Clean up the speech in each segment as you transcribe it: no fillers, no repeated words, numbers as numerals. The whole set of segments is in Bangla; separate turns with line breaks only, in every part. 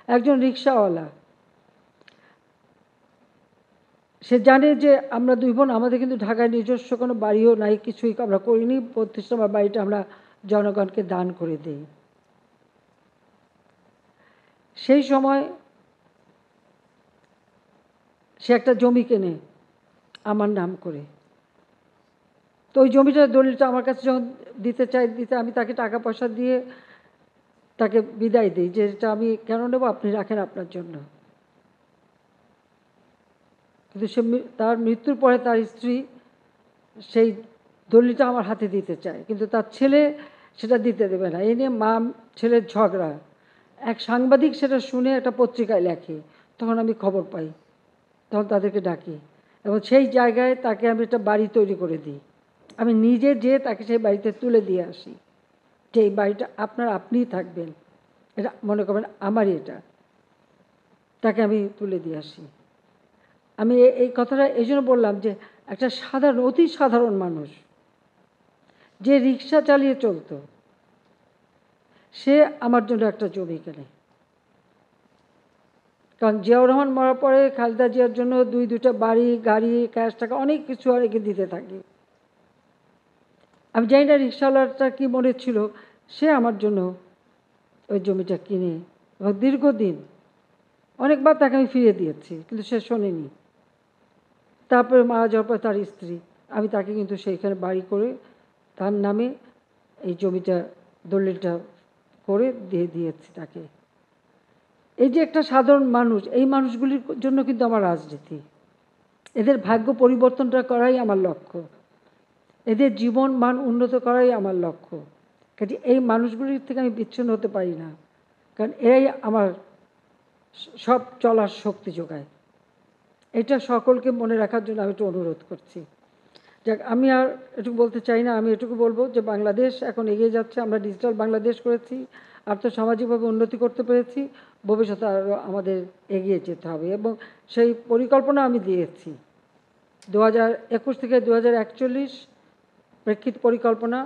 একজন রিক্সাওয়ালা, সে জানে যে আমরা দুই বোন, আমাদের কিন্তু ঢাকায় নিজস্ব কোনো বাড়িও নাই, কিছুই আমরা করিনি। 32 নম্বর বাড়িটা আমরা জনগণকে দান করে দিই। সেই সময় সে একটা জমি কেনে আমার নাম করে। তো ওই জমিটার দলিলটা আমার কাছে যখন দিতে আমি তাকে টাকা পয়সা দিয়ে তাকে বিদায় দিই, যে এটা আমি কেন নেব, আপনি রাখেন আপনার জন্য। কিন্তু তার মৃত্যুর পরে তার স্ত্রী সেই দলিলটা আমার হাতে দিতে চায়, কিন্তু তার ছেলে সেটা দিতে দেবে না। এই নিয়ে মা ছেলের ঝগড়া। এক সাংবাদিক সেটা শুনে একটা পত্রিকায় লেখে, তখন আমি খবর পাই, তখন তাদেরকে ডাকি এবং সেই জায়গায় তাকে আমি একটা বাড়ি তৈরি করে দিই। আমি নিজে যেয়ে তাকে সেই বাড়িতে তুলে দিয়ে আসি, যে এই বাড়িটা আপনিই থাকবেন, এটা মনে করবেন আমারই এটা। তাকে আমি তুলে দিয়ে আসি। আমি এই কথাটা এই জন্য বললাম যে একটা অতি সাধারণ মানুষ যে রিক্সা চালিয়ে চলতো, সে আমার জন্য একটা জমি কেনে। কারণ জিয়াউর রহমান মরার পরে খালেদা জিয়ার জন্য দুইটা বাড়ি, গাড়ি, ক্যাশ টাকা অনেক কিছু অনেকে দিতে থাকি। আমি জানি না রিক্সাওয়ালাটা কী মনে ছিল, সে আমার জন্য ওই জমিটা কিনে এবং দীর্ঘদিন অনেকবার তাকে আমি ফিরিয়ে দিয়েছি, কিন্তু সে শোনেনি। তারপরে মারা যাওয়ার পর তার স্ত্রী, আমি তাকে কিন্তু সেইখানে বাড়ি করে তার নামে এই জমিটা দলিলটা করে দিয়ে দিয়েছি তাকে। এই যে একটা সাধারণ মানুষ, এই মানুষগুলির জন্য কিন্তু আমার রাজনীতি। এদের ভাগ্য পরিবর্তনটা করাই আমার লক্ষ্য, এদের জীবন মান উন্নত করাই আমার লক্ষ্য। কাজে এই মানুষগুলির থেকে আমি বিচ্ছিন্ন হতে পারি না, কারণ এরাই আমার সব চলার শক্তি যোগায়। এটা সকলকে মনে রাখার জন্য আমি একটু অনুরোধ করছি। যাক, আমি আর এটুকু বলতে চাই না। আমি এটুকু বলবো যে বাংলাদেশ এখন এগিয়ে যাচ্ছে, আমরা ডিজিটাল বাংলাদেশ করেছি, আর্থসামাজিকভাবে উন্নতি করতে পেরেছি। ভবিষ্যতে আরও আমাদের এগিয়ে যেতে হবে এবং সেই পরিকল্পনা আমি দিয়েছি। 2021 থেকে 2041 প্রেক্ষিত পরিকল্পনা।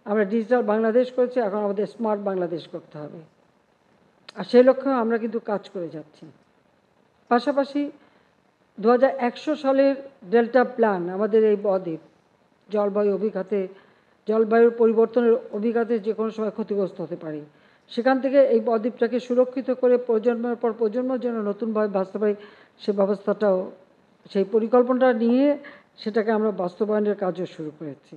আমরা ডিজিটাল বাংলাদেশ করেছি, এখন আমাদের স্মার্ট বাংলাদেশ করতে হবে, আর সেই লক্ষ্যে আমরা কিন্তু কাজ করে যাচ্ছি। পাশাপাশি 2100 সালের ডেল্টা প্ল্যান, আমাদের এই বদ্বীপ জলবায়ুর পরিবর্তনের অভিঘাতে যে কোনো সময় ক্ষতিগ্রস্ত হতে পারে, সেখান থেকে এই বদ্বীপটাকে সুরক্ষিত করে প্রজন্মের পর প্রজন্মের জন্য নতুনভাবে বাঁচতে পারি, সে ব্যবস্থাটাও, সেই পরিকল্পনাটা নিয়ে সেটাকে আমরা বাস্তবায়নের কাজও শুরু করেছি।